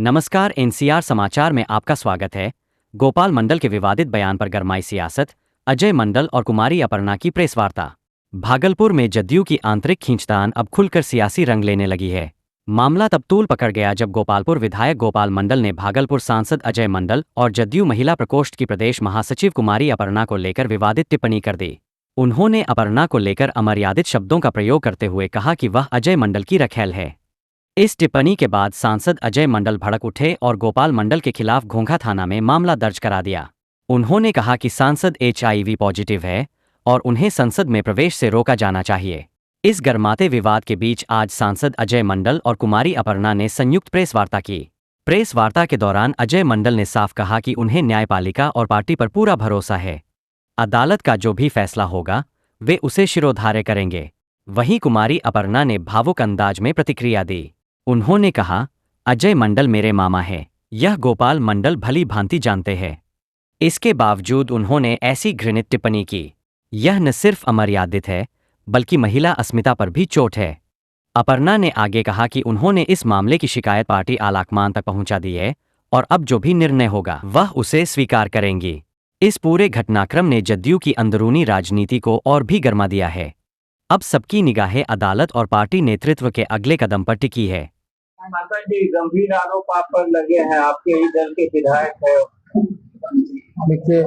नमस्कार, एनसीआर समाचार में आपका स्वागत है। गोपाल मंडल के विवादित बयान पर गरमाई सियासत, अजय मंडल और कुमारी अपर्णा की प्रेस वार्ता। भागलपुर में जदयू की आंतरिक खींचतान अब खुलकर सियासी रंग लेने लगी है। मामला तब तूल पकड़ गया जब गोपालपुर विधायक गोपाल मंडल ने भागलपुर सांसद अजय मंडल और जदयू महिला प्रकोष्ठ की प्रदेश महासचिव कुमारी अपर्णा को लेकर विवादित टिप्पणी कर दी। उन्होंने अपर्णा को लेकर अमर्यादित शब्दों का प्रयोग करते हुए कहा कि वह अजय मंडल की रखैल है। इस टिप्पणी के बाद सांसद अजय मंडल भड़क उठे और गोपाल मंडल के खिलाफ घोंघा थाना में मामला दर्ज करा दिया। उन्होंने कहा कि सांसद HIV पॉजिटिव है और उन्हें संसद में प्रवेश से रोका जाना चाहिए। इस गर्माते विवाद के बीच आज सांसद अजय मंडल और कुमारी अपर्णा ने संयुक्त प्रेस वार्ता की। प्रेस वार्ता के दौरान अजय मंडल ने साफ कहा कि उन्हें न्यायपालिका और पार्टी पर पूरा भरोसा है। अदालत का जो भी फैसला होगा वे उसे शिरोधार्य करेंगे। वहीं कुमारी अपर्णा ने भावुक अंदाज में प्रतिक्रिया दी। उन्होंने कहा, अजय मंडल मेरे मामा है, यह गोपाल मंडल भली भांति जानते हैं। इसके बावजूद उन्होंने ऐसी घृणित टिप्पणी की। यह न सिर्फ अमर्यादित है बल्कि महिला अस्मिता पर भी चोट है। अपर्णा ने आगे कहा कि उन्होंने इस मामले की शिकायत पार्टी आलाकमान तक पहुंचा दी है और अब जो भी निर्णय होगा वह उसे स्वीकार करेंगी। इस पूरे घटनाक्रम ने जदयू की अंदरूनी राजनीति को और भी गर्मा दिया है। अब सबकी निगाहें अदालत और पार्टी नेतृत्व के अगले कदम पर टिकी है। माता जी, गंभीर आरोप आप पर लगे हैं, आपके ही दल के विधायक है। देखिए,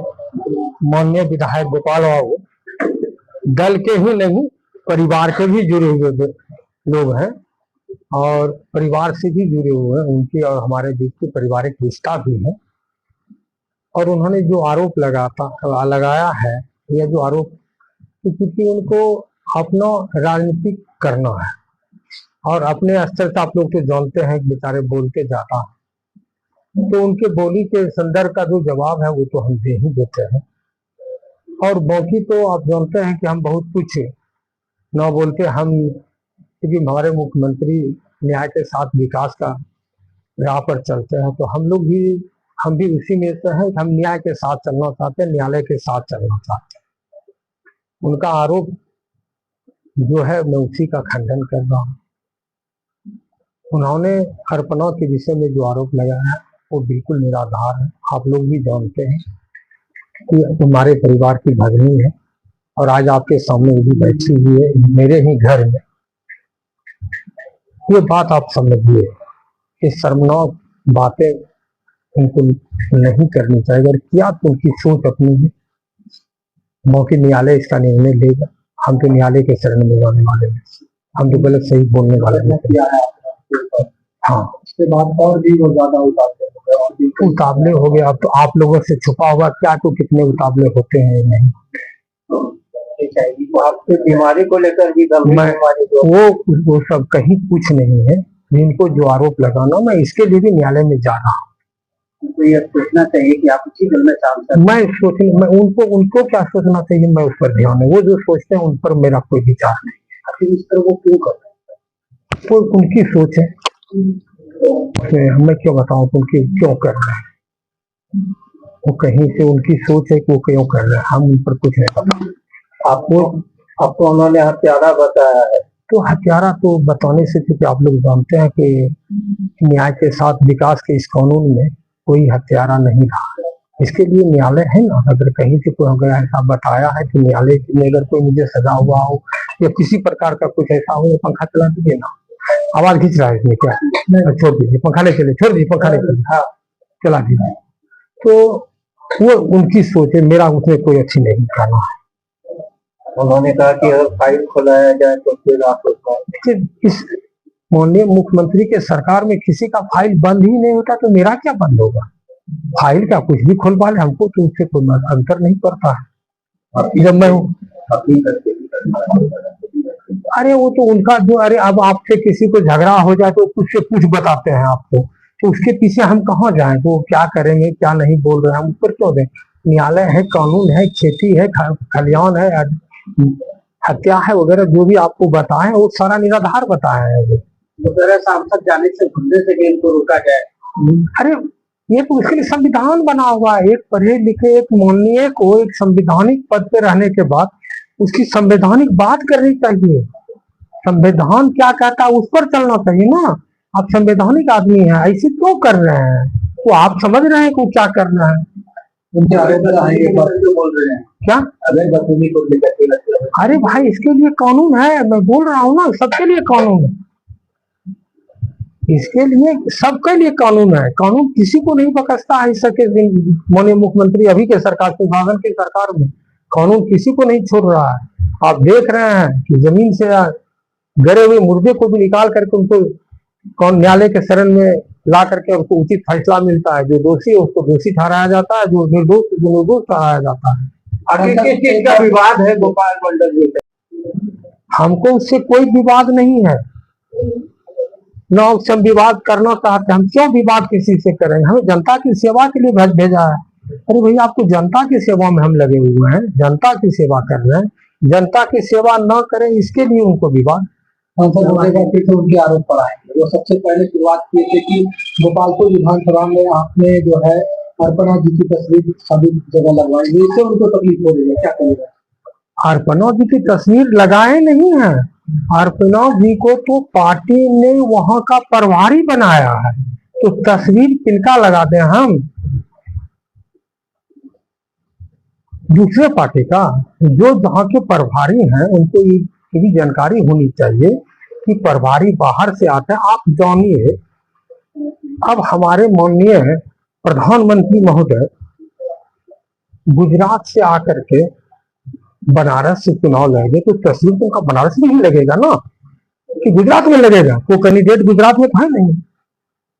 माननीय विधायक गोपाल बाबू दल के ही नहीं परिवार के भी जुड़े हुए लोग हैं और परिवार से भी जुड़े हुए हैं। उनकी और हमारे बीच की पारिवारिक रिश्ता भी है। और उन्होंने जो आरोप लगाया है, यह जो आरोप, क्योंकि उनको अपना राजनीतिक करना है और अपने स्तर से आप लोग तो जानते हैं कि बेचारे बोलते जाता है, तो उनके बोली के संदर्भ का जो जवाब है वो तो हम दे ही देते हैं। और बाकी तो आप जानते हैं कि हम बहुत कुछ ना बोलते हम, क्योंकि हमारे मुख्यमंत्री न्याय के साथ विकास का राह पर चलते हैं, तो हम भी उसी में से हैं। हम न्याय के साथ चलना चाहते हैं, न्यायालय के साथ चलना चाहते हैं। उनका आरोप जो है मैं उसी का खंडन कर रहा हूँ। उन्होंने अर्पणा के विषय में जो आरोप लगाया है वो बिल्कुल निराधार है। आप लोग भी जानते हैं कि हमारे परिवार की भगिनी है और आज आपके सामने भी बैठी हुई है मेरे ही घर में। ये बात आप समझिए, इस शर्मनाक बातें उनको नहीं करनी चाहिए। अगर किया तो उनकी सोच अपनी है, मौके न्यायालय इसका निर्णय लेगा। हम तो न्यायालय के शरण में जाने वाले हैं, हम तो गलत सही बोलने वाले हैं। हाँ, उसके बाद और भी वो ज्यादा उतावले हो गए। अब तो आप लोगों से छुपा हुआ क्या, तो कितने उतावले होते हैं नहीं। आपकी बीमारी को लेकर भी वो सब कहीं कुछ नहीं है। इनको जो आरोप लगाना, मैं इसके लिए भी न्यायालय में जा रहा हूँ। तो ये सोचना चाहिए कि आप उसी दल में मैं उनको क्या सोचना चाहिए, मैं उस पर ध्यान है। वो जो सोचते हैं उन पर मेरा कोई विचार नहीं। इस तरह वो क्यों कर रहे हैं, वो उनकी सोच है, मैं क्यों बताऊं उनकी क्यों कर रहे हैं। वो कहीं से उनकी सोच है कि वो क्यों कर रहे हैं, हम उन पर कुछ नहीं पता। आपको उन्होंने हत्यारा बताया है, तो हत्यारा तो बताने से, क्योंकि आप लोग जानते हैं कि न्याय के साथ विकास के इस कानून में कोई हत्यारा नहीं रहा। इसके लिए न्यायालय है ना। अगर कहीं से कोई अगर ऐसा बताया है तो न्यायालय में अगर कोई मुझे सजा हुआ हो या किसी प्रकार का कुछ ऐसा हो, तो पंखा चला दीजिए ना। आवाज खींच रहा है इसमें क्या, छोड़ दीजिए पंखा नहीं चले, छोड़ दीजिए पंखा नहीं चले, हाँ चला दीजिए। तो वो उनकी सोच है, मेरा उसमें कोई अच्छी नहीं करना है। उन्होंने कहा कि अगर फाइल खुलाया जाए तो फिर आप इस माननीय मुख्यमंत्री के सरकार में किसी का फाइल बंद ही नहीं होता, तो मेरा क्या बंद होगा। फाइल क्या कुछ भी खुलवा ले, हमको तो उससे कोई अंतर नहीं पड़ता है। जब मैं अरे वो तो उनका जो, अरे अब आपसे किसी को झगड़ा हो जाए तो कुछ से कुछ बताते हैं आपको, तो उसके पीछे हम कहाँ जाएं, तो क्या करेंगे क्या नहीं बोल रहे हैं, हम ऊपर क्यों दें। न्यायालय है, कानून है, खेती है, खलियान है, हत्या है वगैरह, जो भी आपको बताएं वो सारा निराधार बताया है। सांसद जाने से घूमने से इनको रोका जाए। अरे ये तो उसके लिए संविधान बना हुआ है। एक पढ़े लिखे एक माननीय को एक संवैधानिक पद पे रहने के बाद उसकी संवैधानिक बात करनी चाहिए। संविधान क्या कहता है उस पर चलना चाहिए ना। आप संवैधानिक आदमी हैं, ऐसे क्यों कर रहे हैं? तो आप समझ रहे हैं कि क्या कर रहे हैं? उनके आवेदन आएंगे पर जो बोल रहे हैं क्या? अगर बतूनी को लेकर के लगता है। अरे भाई, इसके लिए कानून है, मैं बोल रहा हूँ ना, सबके लिए कानून है। इसके लिए सबके लिए कानून है, कानून किसी को नहीं बकसता है। इसके दिन माननीय मुख्यमंत्री अभी के सरकार, सुशासन की सरकार में कानून किसी को नहीं छोड़ रहा है। आप देख रहे हैं कि जमीन से गड़े हुए मुर्दे को भी निकाल करके उनको कौन न्यायालय के शरण में ला करके उनको उचित फैसला मिलता है। जो दोषी है उसको दोषी ठहराया जाता है, जो निर्दोष ठहराया जाता है। आखिर किस चीज का विवाद है गोपाल मंडल जी? हमको उससे कोई विवाद नहीं है, न उससे हम विवाद करना चाहते हैं। हम क्यों विवाद किसी से करेंगे? हमें जनता की सेवा के लिए भेजा है। अरे भैया, आपको जनता की सेवा में हम लगे हुए हैं, जनता की सेवा कर रहे हैं। जनता की सेवा न करें इसके लिए उनको विवाद। फिर से उनके आरोप पर आएंगे। वो सबसे पहले शुरुआत की थी कि गोपालपुर विधानसभा में आपने जो है अर्पणा जी की तस्वीर सभी जगह लगवाई, इससे उनको तकलीफ हो रही है, क्या करेगा? अर्पणा जी की तस्वीर लगाए नहीं है। अर्पणा जी को तो पार्टी ने वहां का प्रभारी बनाया है, तो तस्वीर किनका लगाते हैं हम? दूसरे पार्टी का। जो जहाँ के प्रभारी हैं उनको ये भी जानकारी होनी चाहिए कि प्रभारी बाहर से आते हैं। आप जानिए, अब हमारे माननीय प्रधानमंत्री महोदय गुजरात से आकर के बनारस से चुनाव लड़ेंगे, तो तस्वीर तो उनका बनारस में ही लगेगा ना, कि गुजरात में लगेगा? वो कैंडिडेट गुजरात में था नहीं,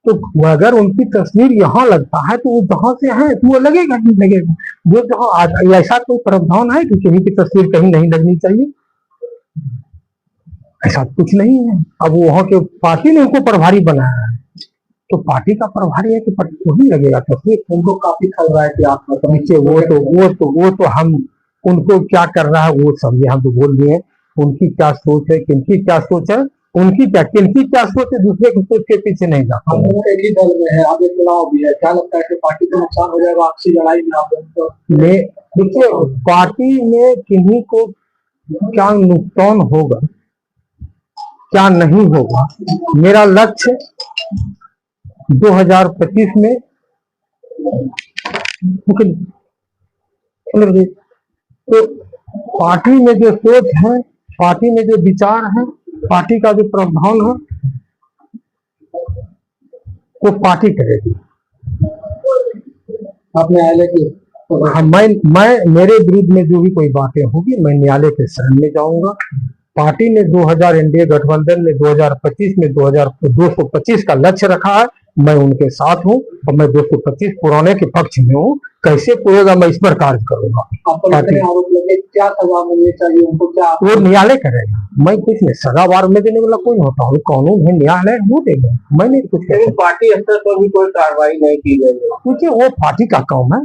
तो अगर उनकी तस्वीर यहाँ लगता है तो वो जहां से है तो वो लगेगा नहीं लगेगा। जो जहाँ ऐसा कोई प्रावधान है कि किसी की तस्वीर कहीं नहीं लगनी चाहिए? ऐसा कुछ नहीं है। अब वहां के पार्टी ने उनको प्रभारी बनाया है, तो पार्टी का प्रभारी है कि वही लगेगा तस्वीर। उनको काफी खल रहा है कि आप नीचे वो तो हम उनको क्या कर रहा है वो समझे, हम तो बोल दिए। उनकी क्या सोच है, किनकी क्या सोच है, किनकी क्या सोच है, दूसरे की सोच के पीछे नहीं जाता। हम लोग एक ही दल में है, आगे चुनाव भी है, क्या लगता है कि पार्टी को नुकसान हो जाएगा आपसी लड़ाई में? आप देखिए, पार्टी में किन्हीं को क्या नुकसान होगा, क्या नहीं होगा, मेरा लक्ष्य 2025 में तो पार्टी में जो सोच है, पार्टी में जो विचार है, पार्टी का जो प्रावधान है, वो पार्टी करेगी। आप न्यायालय की मैं मेरे विरुद्ध में जो भी कोई बातें होगी मैं न्यायालय के शरण में जाऊंगा। पार्टी ने 2000 एनडीए गठबंधन ने 2025 में 225 का लक्ष्य रखा है, मैं उनके साथ हूं और मैं 225 पुराने के पक्ष में हूं। कैसे पूरेगा मैं इस पर कार्य करूंगा। आरोप लगे, क्या सजा मिलनी चाहिए उनको? क्या वो न्यायालय करेगा, मैं कुछ नहीं। सजा वार में देने वाला कोई होता है, कानून है, न्यायालय वो देगा, मैं नहीं कुछ। पार्टी स्तर पर भी कोई कार्रवाई नहीं की गई है, क्योंकि वो पार्टी का काम है।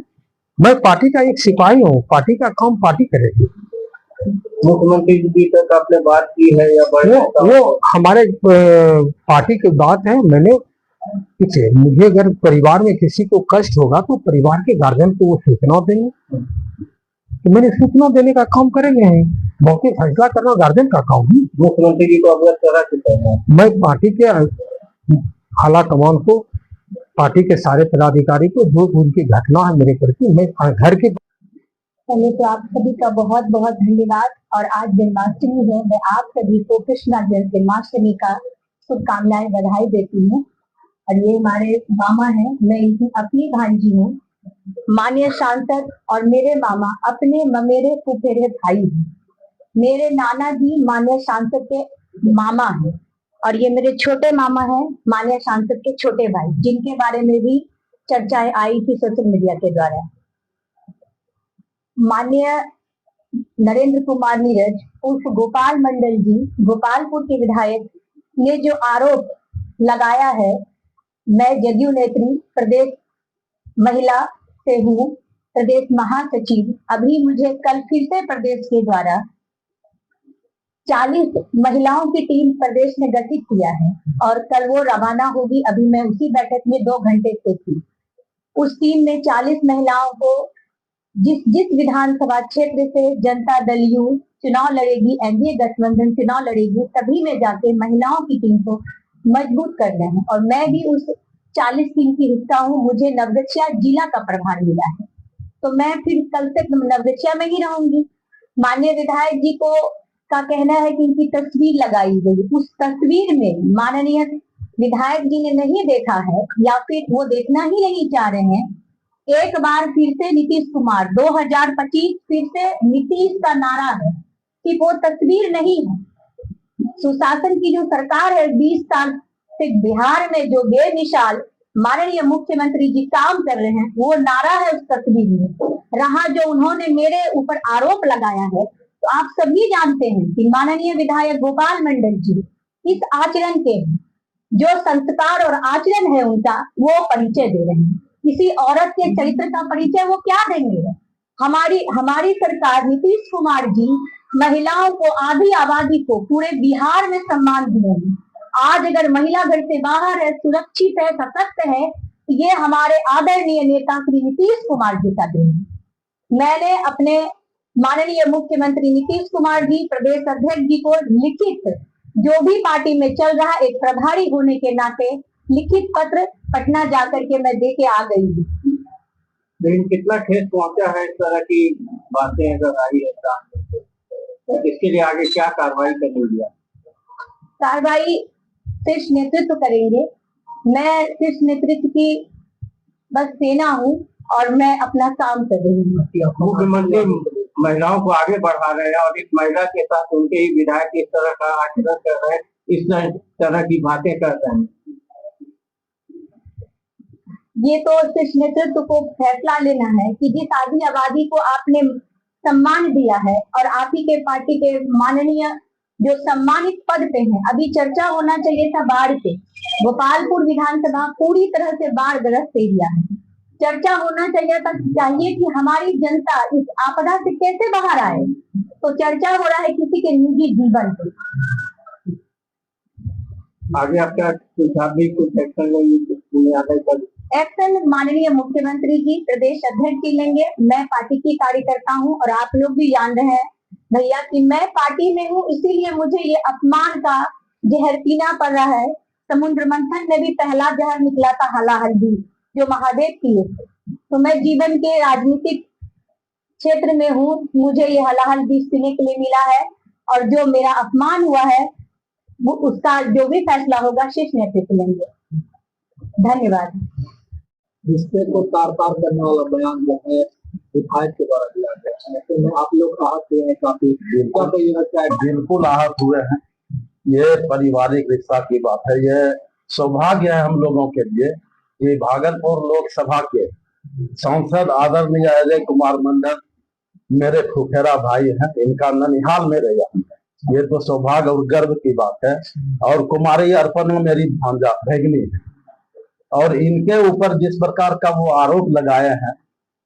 मैं पार्टी का एक सिपाही हूँ, पार्टी का काम पार्टी करेगी। मुख्यमंत्री जी तक आपने बात की है या वो हमारे पार्टी की बात है। मैंने पीछे मुझे अगर परिवार में किसी को कष्ट होगा तो परिवार के गार्जियन को वो सूचना देंगे, तो मैंने सूचना देने का काम करेंगे। बाकी फैसला करना गार्जियन का काम है। मुख्यमंत्री जी को अवगत करा चुके हैं। मैं पार्टी के आला कमान को, पार्टी के सारे पदाधिकारी को, जो उनकी घटना है मेरे प्रति, मैं घर के पहले तो आप सभी का बहुत बहुत धन्यवाद। और आज जन्माष्टमी है, मैं आप सभी को कृष्णा जन्माष्टमी का शुभकामनाएं, बधाई देती हूँ। और ये हमारे मामा हैं, मैं इनकी अपनी भांजी हूँ। माननीय सांसद और मेरे मामा अपने ममेरे फुफेरे भाई हैं। मेरे नाना जी माननीय सांसद के मामा हैं, और ये मेरे छोटे मामा हैं, माननीय सांसद के छोटे भाई, जिनके बारे में भी चर्चाएं आई थी सोशल मीडिया के द्वारा। माननीय नरेंद्र कुमार नीरज उर्फ गोपाल मंडल जी, गोपालपुर के विधायक ने जो आरोप लगाया है, मैं जदयू नेत्री प्रदेश महिला से हूँ, प्रदेश महासचिव। अभी मुझे कल फिर से प्रदेश के द्वारा 40 महिलाओं की टीम प्रदेश में गठित किया है, और कल वो रवाना होगी। अभी मैं उसी बैठक में 2 घंटे से थी। उस टीम में 40 महिलाओं को जिस विधानसभा क्षेत्र से जनता दल यू चुनाव लड़ेगी, एनडीए गठबंधन चुनाव लड़ेगी, सभी में जाके महिलाओं की टीम को मजबूत करना है। और मैं भी उस 40 टीम की हिस्सा हूँ। मुझे नवगछिया जिला का प्रभार मिला है, तो मैं फिर कल से नवगछिया में ही रहूंगी। माननीय विधायक जी को का कहना है कि इनकी तस्वीर लगाई गई, उस तस्वीर में माननीय विधायक जी ने नहीं देखा है या फिर वो देखना ही नहीं चाह रहे हैं। एक बार फिर से नीतीश कुमार 2025 फिर से नीतीश का नारा है कि वो तस्वीर नहीं है। सुशासन की जो सरकार है 20 साल से बिहार में जो बेमिसाल माननीय मुख्यमंत्री जी काम कर रहे हैं, वो नारा है उस तस्वीर में। रहा जो उन्होंने मेरे ऊपर आरोप लगाया है, तो आप सभी जानते हैं कि माननीय विधायक गोपाल मंडल जी इस आचरण के जो संस्कार और आचरण है उनका वो परिचय दे रहे हैं। किसी औरत के चरित्र का परिचय वो क्या देंगे? हमारी सरकार नीतीश कुमार जी महिलाओं को, आधी आबादी को पूरे बिहार में सम्मान दिए हैं। आज अगर महिला घर से बाहर है, सुरक्षित है, सशक्त है, ये हमारे आदरणीय नेता श्री नीतीश कुमार जी का देन है। मैंने अपने माननीय मुख्यमंत्री नीतीश कुमार जी, प्रदेश अध्यक्ष जी को लिखित जो भी पार्टी में चल रहा एक प्रभारी होने के नाते लिखित पत्र पटना जाकर के मैं दे के आ गई हूँ। लेकिन कितना ठेस पहुंचा है इस तरह की बातें अगर आई है तो इसके लिए आगे क्या कार्रवाई करेंगे? कार्रवाई शीर्ष नेतृत्व करेंगे। मैं शीर्ष नेतृत्व की बस सेना हूँ और मैं अपना काम कर रही हूँ। मुख्यमंत्री महिलाओं को आगे बढ़ा रहे हैं और एक महिला के साथ उनके ही विधायक इस तरह का आचरण कर रहे हैं, इस तरह की बातें कर रहे हैं। ये तो शीर्ष नेतृत्व को फैसला लेना है कि जिस आधी आबादी को आपने सम्मान दिया है और आप ही के पार्टी के माननीय जो सम्मानित पद पे हैं, अभी चर्चा होना चाहिए था बाढ़ पे। गोपालपुर विधानसभा पूरी तरह से बाढ़ग्रस्त एरिया है। चर्चा होना चाहिए कि हमारी जनता इस आपदा से कैसे बाहर आए, तो चर्चा हो रहा है किसी के निजी जीवन पे। आगे आपका सुझाव भी कुछ एक्शन माननीय मुख्यमंत्री जी, प्रदेश अध्यक्ष जी लेंगे। मैं पार्टी की कार्यकर्ता हूँ और आप लोग भी जान रहे हैं भैया कि मैं पार्टी में हूँ, इसीलिए मुझे ये अपमान का जहर पीना पड़ रहा है। समुद्र मंथन में भी पहला जहर निकला था हलाहल्दी, जो महादेव पिए थे। तो मैं जीवन के राजनीतिक क्षेत्र में हूँ, मुझे ये हलाहल्दी पीने के लिए मिला है और जो मेरा अपमान हुआ है वो उसका जो भी फैसला होगा शीर्ष नेतृत्व लेंगे। धन्यवाद। रिश्ते को तार तार करने वाला बयान जो है विधायक के द्वारा दिया गया है, तो आप लोग आहत हुए हैं काफी। बिल्कुल आहत हुए हैं। ये पारिवारिक रिश्ता की बात है। ये सौभाग्य है हम लोगों के लिए कि भागलपुर लोकसभा के सांसद आदरणीय अजय कुमार मंडल मेरे फुफेरा भाई हैं। इनका ननिहाल में रह है। ये तो सौभाग्य और गर्व की बात है। और कुमारी अर्पणा मेरी भांजा भगिनी है और इनके ऊपर जिस प्रकार का वो आरोप लगाए हैं,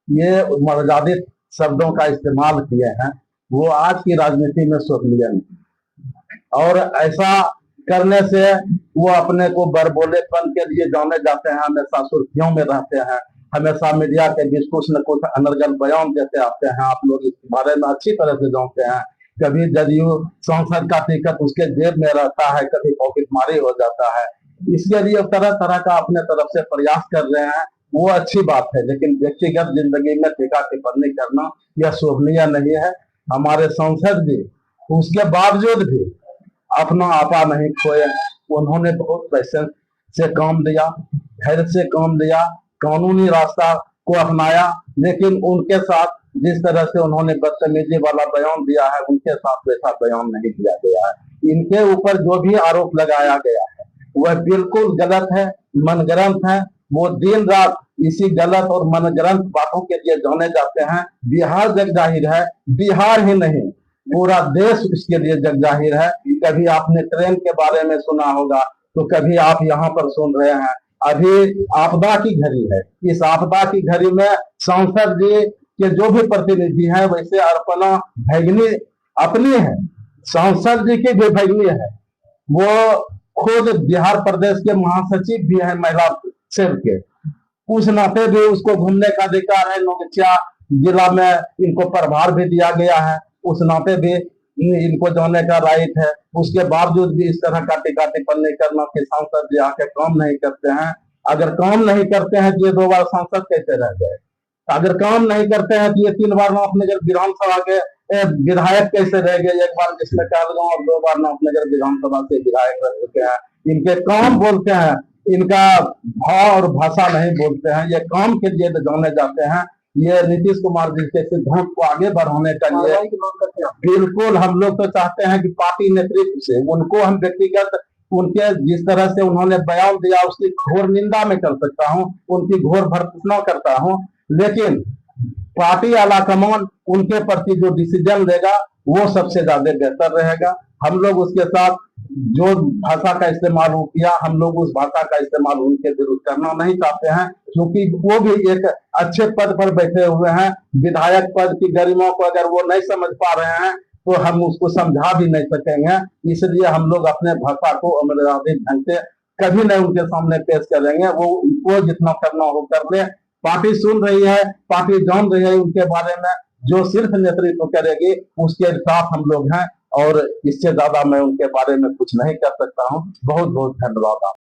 ये मर्यादित शब्दों का इस्तेमाल किए हैं, वो आज की राजनीति में शोभनीय नहीं। और ऐसा करने से वो अपने को बरबोलेपन के लिए जाने जाते हैं, हमेशा सुर्खियों में रहते हैं, हमेशा मीडिया के बीच कुछ न कुछ अनर्गल बयान देते आते हैं। आप लोग इस बारे में अच्छी तरह से जानते हैं। कभी जदयू सांसद का टिकट उसके जेब में रहता है, कभी पॉकेटमारी हो जाता है। इसके लिए तरह तरह का अपने तरफ से प्रयास कर रहे हैं, वो अच्छी बात है। लेकिन व्यक्तिगत जिंदगी में टीका टिप्पणी करना यह शोभनीय नहीं है। हमारे सांसद भी उसके बावजूद भी अपना आपा नहीं खोए। उन्होंने बहुत पैसे से काम दिया, धैर्य से काम दिया, कानूनी रास्ता को अपनाया। लेकिन उनके साथ जिस तरह से उन्होंने बदतमीजी वाला बयान दिया है, उनके साथ वैसा बयान नहीं दिया गया है। इनके ऊपर जो भी आरोप लगाया गया है वह बिल्कुल गलत है, मनगढ़ंत है। वो दिन रात इसी गलत और मनगढ़ंत बातों के लिए जाने जाते हैं। बिहार जग जाहिर है, बिहार ही नहीं पूरा देश इसके लिए जग जाहिर है। कभी आपने ट्रेन के बारे में सुना होगा, तो कभी आप यहाँ पर सुन रहे हैं। अभी आपदा की घड़ी है। इस आपदा की घड़ी में सांसद जी के जो भी प्रतिनिधि हैं, वैसे अर्पणा भगिनी अपनी है, सांसद जी की भी भगिनी है। वो खुद बिहार प्रदेश के महासचिव भी है महिला सेल के। उस नाते भी उसको घूमने का अधिकार है। नौगछिया जिला में इनको प्रभार भी दिया गया है। उस नाते भी इनको जाने का राइट है, उसके बावजूद भी इस तरह का टीका टिप्पणी करना कि सांसद जी आके काम नहीं करते हैं। अगर काम नहीं करते हैं तो ये 2 बार सांसद कैसे रह गए? अगर काम नहीं करते हैं तो ये 3 बार नाथनगर विधानसभा के विधायक कैसे रह गए? 1 बार जिसमें कहलगांव और 2 बार नाथनगर विधानसभा से विधायक रह चुके हैं। इनके काम बोलते हैं, इनका भाव और भाषा नहीं बोलते हैं, ये काम के लिए जाने जाते हैं। ये नीतीश कुमार जी के सिद्धांत को आगे बढ़ाने के लिए बिल्कुल हम लोग तो चाहते हैं कि पार्टी नेतृत्व से उनको हम व्यक्तिगत उनके जिस तरह से उन्होंने बयान दिया उसकी घोर निंदा में कर सकता हूं, उनकी घोर भर्त्सना करता हूं, लेकिन पार्टी आला कमान उनके प्रति जो डिसीजन लेगा वो सबसे ज्यादा बेहतर रहेगा। हम लोग उसके साथ जो भाषा का इस्तेमाल हो किया, हम लोग उस भाषा का इस्तेमाल उनके विरुद्ध करना नहीं चाहते हैं, क्योंकि वो भी एक अच्छे पद पर बैठे हुए हैं। विधायक पद की गरिमा को अगर वो नहीं समझ पा रहे हैं तो हम उसको समझा भी नहीं सकेंगे। इसलिए हम लोग अपने भाषा को अमर्यादित ढंग से कभी नहीं उनके सामने पेश करेंगे। वो जितना करना हो कर ले। पार्टी सुन रही है, पार्टी जान रही है उनके बारे में, जो सिर्फ नेतृत्व करेगी उसके साथ हम लोग हैं, और इससे ज्यादा मैं उनके बारे में कुछ नहीं कर सकता हूँ। बहुत बहुत धन्यवाद।